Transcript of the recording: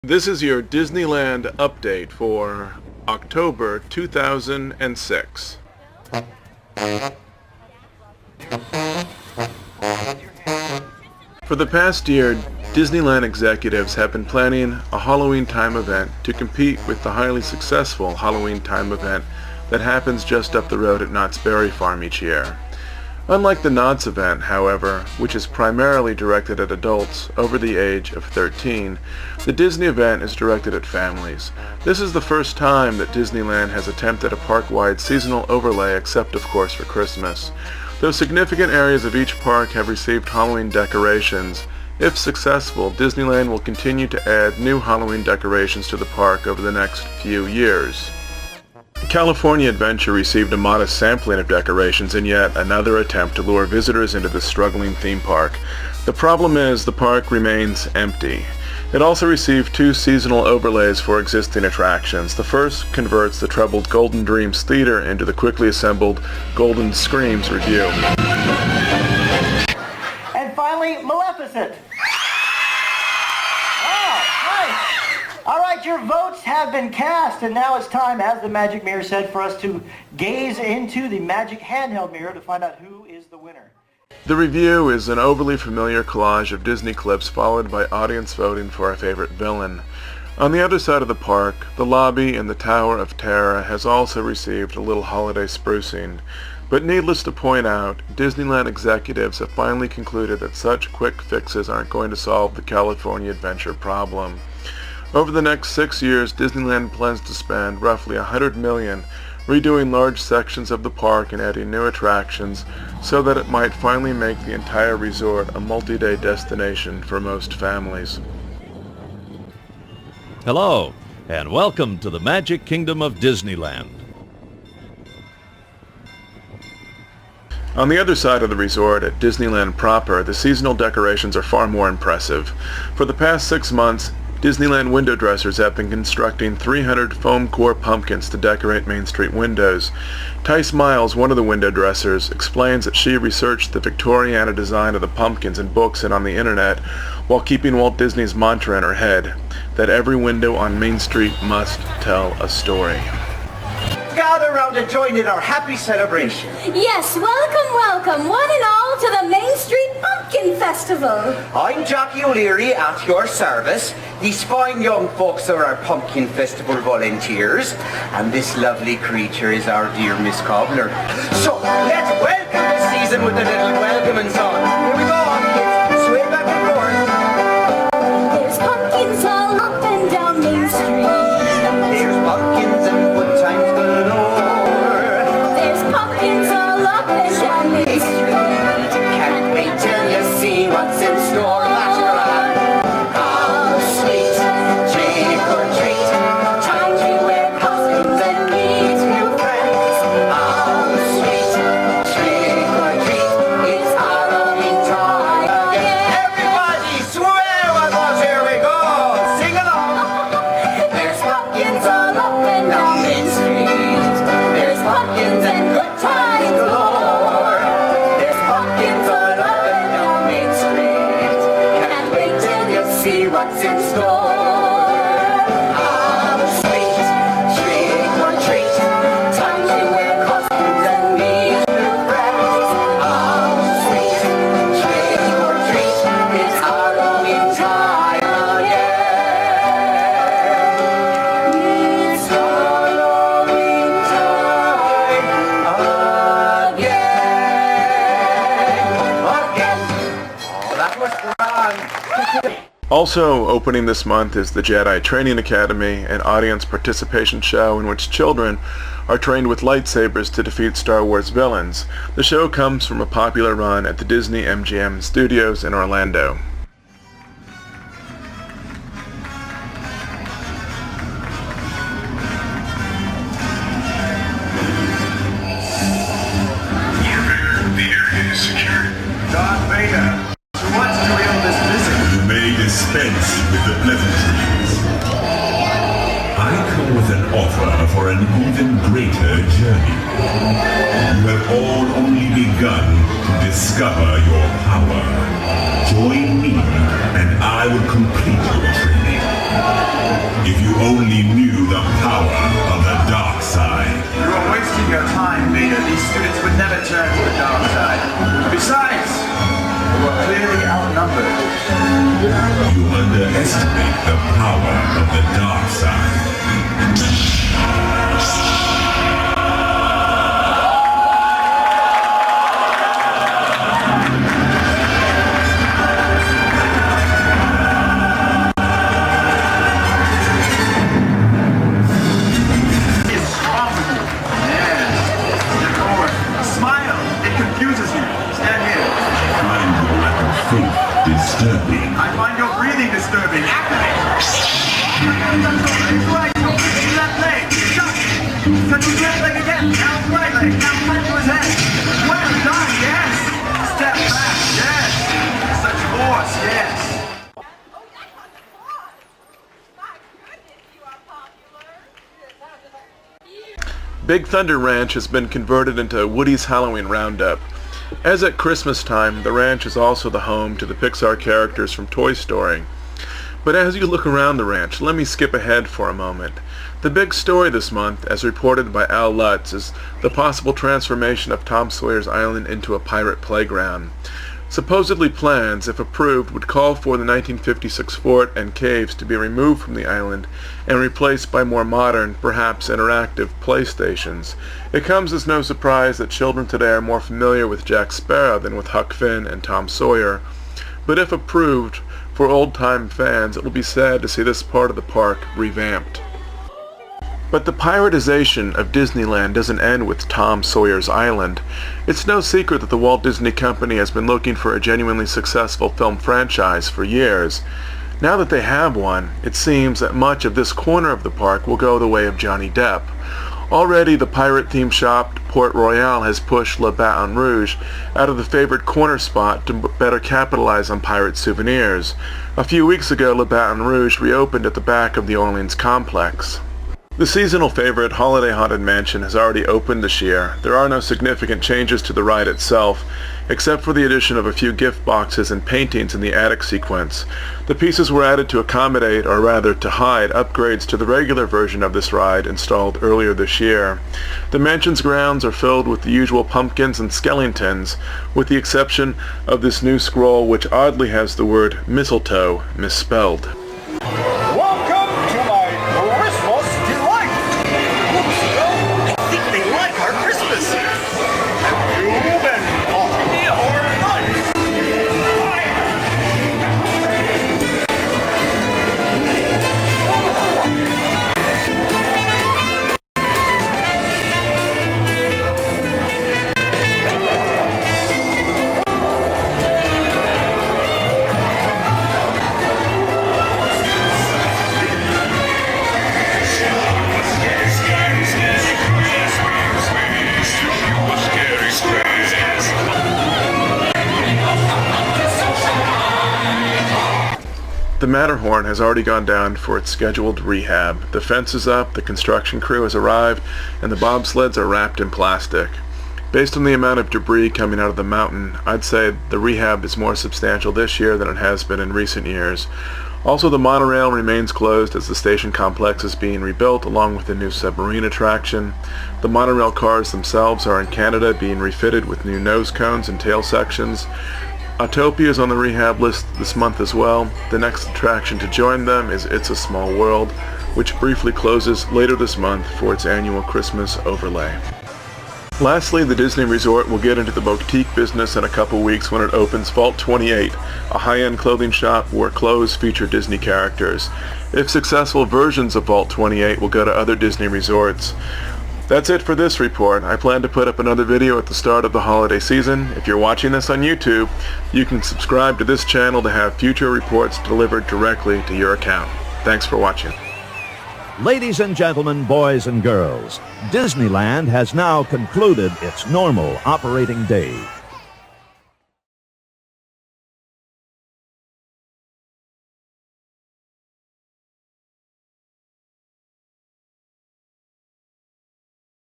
This is your Disneyland update for October 2006. For the past year, Disneyland executives have been planning a Halloween time event to compete with the highly successful Halloween time event that happens just up the road at Knott's Berry Farm each year. Unlike the Knott's event, however, which is primarily directed at adults over the age of 13, the Disney event is directed at families. This is the first time that Disneyland has attempted a park-wide seasonal overlay, except of course for Christmas. Though significant areas of each park have received Halloween decorations, if successful, Disneyland will continue to add new Halloween decorations to the park over the next few years. California Adventure received a modest sampling of decorations in yet another attempt to lure visitors into the struggling theme park. The problem is the park remains empty. It also received 2 seasonal overlays for existing attractions. The first converts the troubled Golden Dreams Theater into the quickly assembled Golden Screams Review. And finally, Maleficent. All right, your votes have been cast, and now it's time, as the Magic Mirror said, for us to gaze into the Magic Handheld Mirror to find out who is the winner. The review is an overly familiar collage of Disney clips followed by audience voting for a favorite villain. On the other side of the park, the lobby in the Tower of Terror has also received a little holiday sprucing. But needless to point out, Disneyland executives have finally concluded that such quick fixes aren't going to solve the California Adventure problem. Over the next 6 years, Disneyland plans to spend roughly $100 million redoing large sections of the park and adding new attractions so that it might finally make the entire resort a multi-day destination for most families. Hello, and welcome to the Magic Kingdom of Disneyland. On the other side of the resort, at Disneyland proper, the seasonal decorations are far more impressive. For the past 6 months, Disneyland window dressers have been constructing 300 foam core pumpkins to decorate Main Street windows. Tice Miles, one of the window dressers, explains that she researched the Victoriana design of the pumpkins in books and on the internet while keeping Walt Disney's mantra in her head, that every window on Main Street must tell a story. Gather round and join in our happy celebration. Yes, welcome, one and all to the Main Street Pumpkin Festival. I'm Jackie O'Leary at your service. These fine young folks are our Pumpkin Festival volunteers, and this lovely creature is our dear Miss Cobbler. So, let's welcome the season with a little welcoming song. Here we go, on kids. Sway back and forth. There's pumpkins all up and down Main Street. There's pumpkins and good times galore. There's pumpkins all up and down Main Street. Can't wait till you see what's in store. That's grand. How sweet, trick or treat. Time to wear costumes and meet new friends. How sweet, trick or treat. It's Halloween time again. Everybody swear with us, here we go. Sing along. There's pumpkins all up and down Main Street. There's pumpkins and good times galore. There's pumpkins all up and down Main Street. Can't wait till you see what's in store. How sweet, trick or treat. Time to wear costumes and meet new friends. How sweet, trick or treat. It's Halloween time again. It's Halloween time again. Oh, that was grand. Also opening this month is the Jedi Training Academy, an audience participation show in which children are trained with lightsabers to defeat Star Wars villains. The show comes from a popular run at the Disney MGM Studios in Orlando. The area is secure. Darth Vader, who wants to reel this visit? You may dispense with the pleasantries. I come with an offer for an even greater journey. You have all only begun to discover your power. Join me, and I will complete your training. If you only knew the power of the dark side. You are wasting your time, Vader. These students would never turn to the dark side. Besides, you are clearly outnumbered. You underestimate the power of the dark side. Disturbing. I find your breathing disturbing. Activate! It's right. See that leg. Shut. Touch his left leg again. Now his right leg. Now right to his head. Well done, yes. Step back, yes. Such force, yes. Big Thunder Ranch has been converted into Woody's Halloween Roundup. As at Christmas time, the ranch is also the home to the Pixar characters from Toy Story. But as you look around the ranch, let me skip ahead for a moment. The big story this month, as reported by Al Lutz, is the possible transformation of Tom Sawyer's Island into a pirate playground. Supposedly plans, if approved, would call for the 1956 fort and caves to be removed from the island and replaced by more modern, perhaps interactive, playstations. It comes as no surprise that children today are more familiar with Jack Sparrow than with Huck Finn and Tom Sawyer. But if approved, for old-time fans, it will be sad to see this part of the park revamped. But the piratization of Disneyland doesn't end with Tom Sawyer's Island. It's no secret that the Walt Disney Company has been looking for a genuinely successful film franchise for years. Now that they have one, it seems that much of this corner of the park will go the way of Johnny Depp. Already the pirate-themed shop Port Royale has pushed Le Baton Rouge out of the favorite corner spot to better capitalize on pirate souvenirs. A few weeks ago, Le Baton Rouge reopened at the back of the Orleans complex. The seasonal favorite Holiday Haunted Mansion has already opened this year. There are no significant changes to the ride itself, except for the addition of a few gift boxes and paintings in the attic sequence. The pieces were added to accommodate, or rather to hide, upgrades to the regular version of this ride installed earlier this year. The mansion's grounds are filled with the usual pumpkins and skeletons, with the exception of this new scroll which oddly has the word mistletoe misspelled. The Matterhorn has already gone down for its scheduled rehab. The fence is up, the construction crew has arrived, and the bobsleds are wrapped in plastic. Based on the amount of debris coming out of the mountain, I'd say the rehab is more substantial this year than it has been in recent years. Also, the monorail remains closed as the station complex is being rebuilt along with a new submarine attraction. The monorail cars themselves are in Canada being refitted with new nose cones and tail sections. Autopia is on the rehab list this month as well. The next attraction to join them is It's a Small World, which briefly closes later this month for its annual Christmas overlay. Lastly, the Disney Resort will get into the boutique business in a couple weeks when it opens Vault 28, a high-end clothing shop where clothes feature Disney characters. If successful, versions of Vault 28 will go to other Disney resorts. That's it for this report. I plan to put up another video at the start of the holiday season. If you're watching this on YouTube, you can subscribe to this channel to have future reports delivered directly to your account. Thanks for watching. Ladies and gentlemen, boys and girls, Disneyland has now concluded its normal operating day.